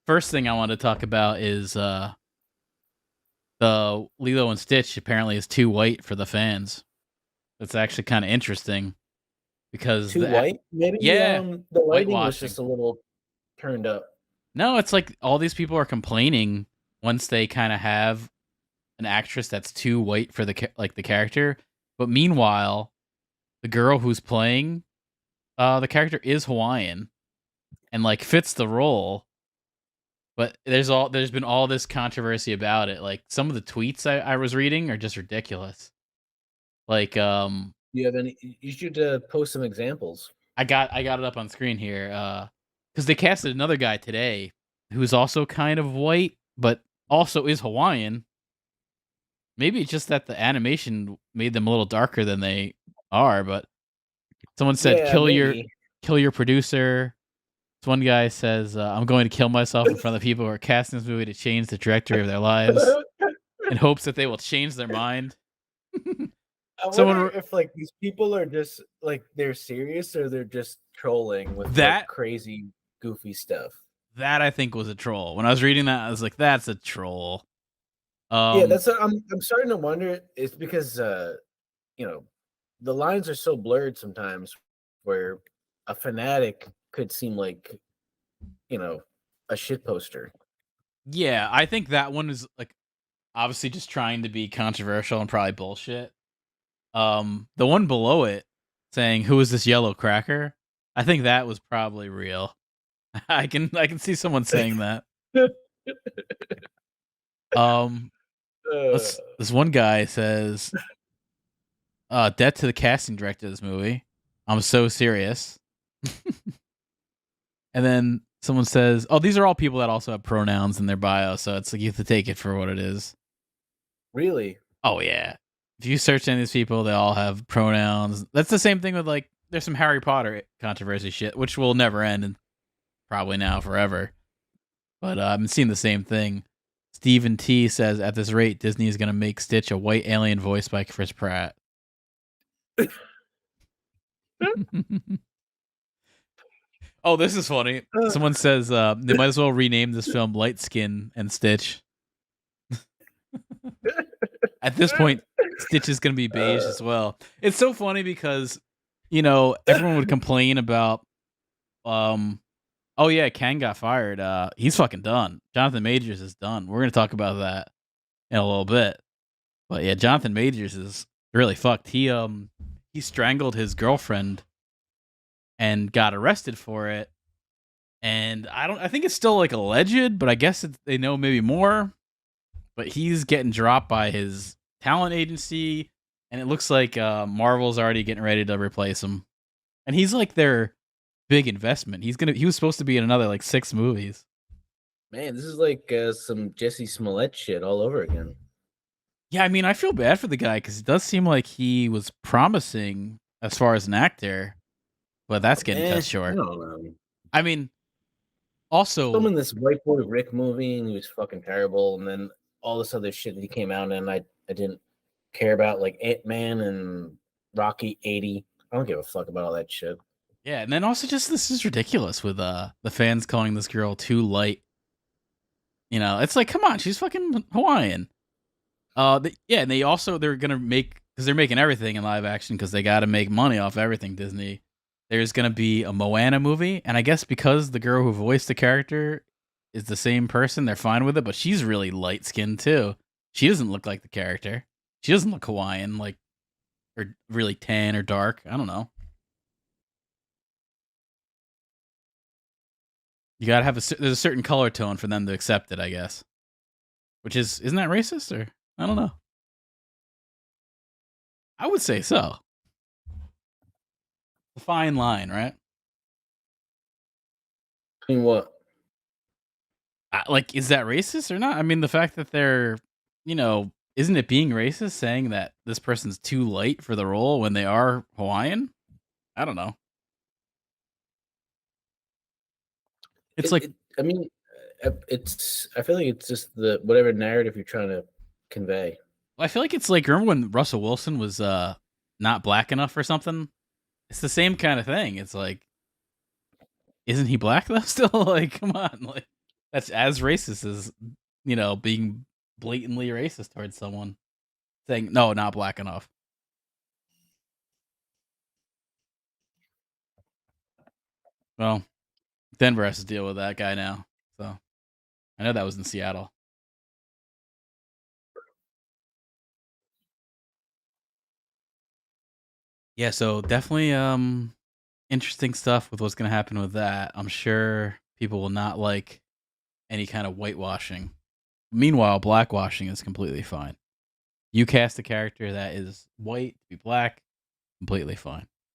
first thing I want to talk about is the Lilo and Stitch apparently is too white for the fans. That's actually kind of interesting because Too white? Maybe yeah, the lighting was whitewashing. just a little turned up. No, it's like all these people are complaining once they kind of have an actress that's too white for the character. But meanwhile, the girl who's playing the character is Hawaiian and like fits the role. But there's been all this controversy about it. Like some of the tweets I was reading are just ridiculous. Like Do you have any? You should post some examples. I got it up on screen here. Because they casted another guy today who's also kind of white, but also is Hawaiian. Maybe it's just that the animation made them a little darker than they are, but someone said Yeah, maybe. kill your producer. This one guy says, I'm going to kill myself in front of the people who are casting this movie to change the trajectory of their lives in hopes that they will change their mind. I Someone wonder if like these people are just like they're serious or they're just trolling with like that crazy goofy stuff. that I think was a troll. When I was reading that, I was like, that's a troll. Yeah, Um that's what I'm starting to wonder. It's because you know, the lines are so blurred sometimes where a fanatic could seem like, you know, a shit poster. yeah, I think that one is like obviously just trying to be controversial and probably bullshit. The one below it saying, "Who is this yellow cracker?" I think that was probably real. I can see someone saying that. Um, Uh, this one guy says, "Debt to the casting director of this movie. I'm so serious." And then someone says, "Oh, these are all people that also have pronouns in their bio, so it's like you have to take it for what it is." really? Oh yeah, if you search any of these people, they all have pronouns. That's the same thing with like there's some Harry Potter controversy shit, which will never end and probably now forever. But I've been seeing the same thing. Stephen T says, at this rate, Disney is going to make Stitch a white alien voiced by Chris Pratt. Oh, this is funny. Someone says they might as well rename this film Light Skin and Stitch. At this point, Stitch is going to be beige as well. It's so funny because, everyone would complain about, oh yeah, Ken got fired. He's fucking done. Jonathan Majors is done. We're going to talk about that in a little bit. But yeah, Jonathan Majors is really fucked. He strangled his girlfriend and got arrested for it. And I think it's still like alleged, but I guess they know maybe more. But he's getting dropped by his talent agency, and it looks like Marvel's already getting ready to replace him. And he's like their big investment. He was supposed to be in another like 6 movies. Man, this is like some Jesse Smollett shit all over again. Yeah, I mean, I feel bad for the guy because it does seem like he was promising as far as an actor, but that's getting cut I short. don't know. I mean, also, Filming this White Boy Rick movie, and he was fucking terrible. And then all this other shit that he came out and I didn't care about, like Ant-Man and Rocky 80. I don't give a fuck about all that shit. yeah, and then also just this is ridiculous with the fans calling this girl too light. It's like, come on, she's fucking Hawaiian. Yeah, and they're gonna make because they're making everything in live action because they got to make money off everything. Disney. There's gonna be a Moana movie, and I guess because the girl who voiced the character is the same person, they're fine with it. But she's really light skinned too. She doesn't look like the character. She doesn't look Hawaiian, like or really tan or dark. I don't know. You gotta have there's a certain color tone for them to accept it, I guess. Which isn't that racist or I don't know. I would say so. A fine line, right? I mean, what? Like, is that racist or not? I mean, the fact that isn't it being racist saying that this person's too light for the role when they are Hawaiian? I don't know. It's like, I mean, it's. I feel like it's just the whatever narrative you're trying to convey. I feel like it's like, remember when Russell Wilson was not black enough or something? It's the same kind of thing. It's like, isn't he black though? Still, like, come on, like, That's as racist as, being blatantly racist towards someone, saying, "No, not black enough." Well, Denver has to deal with that guy now, so I know that was in Seattle. Yeah, so definitely, interesting stuff with what's gonna happen with that. I'm sure people will not like any kind of whitewashing. Meanwhile, blackwashing is completely fine. You cast a character that is white to be black, completely fine.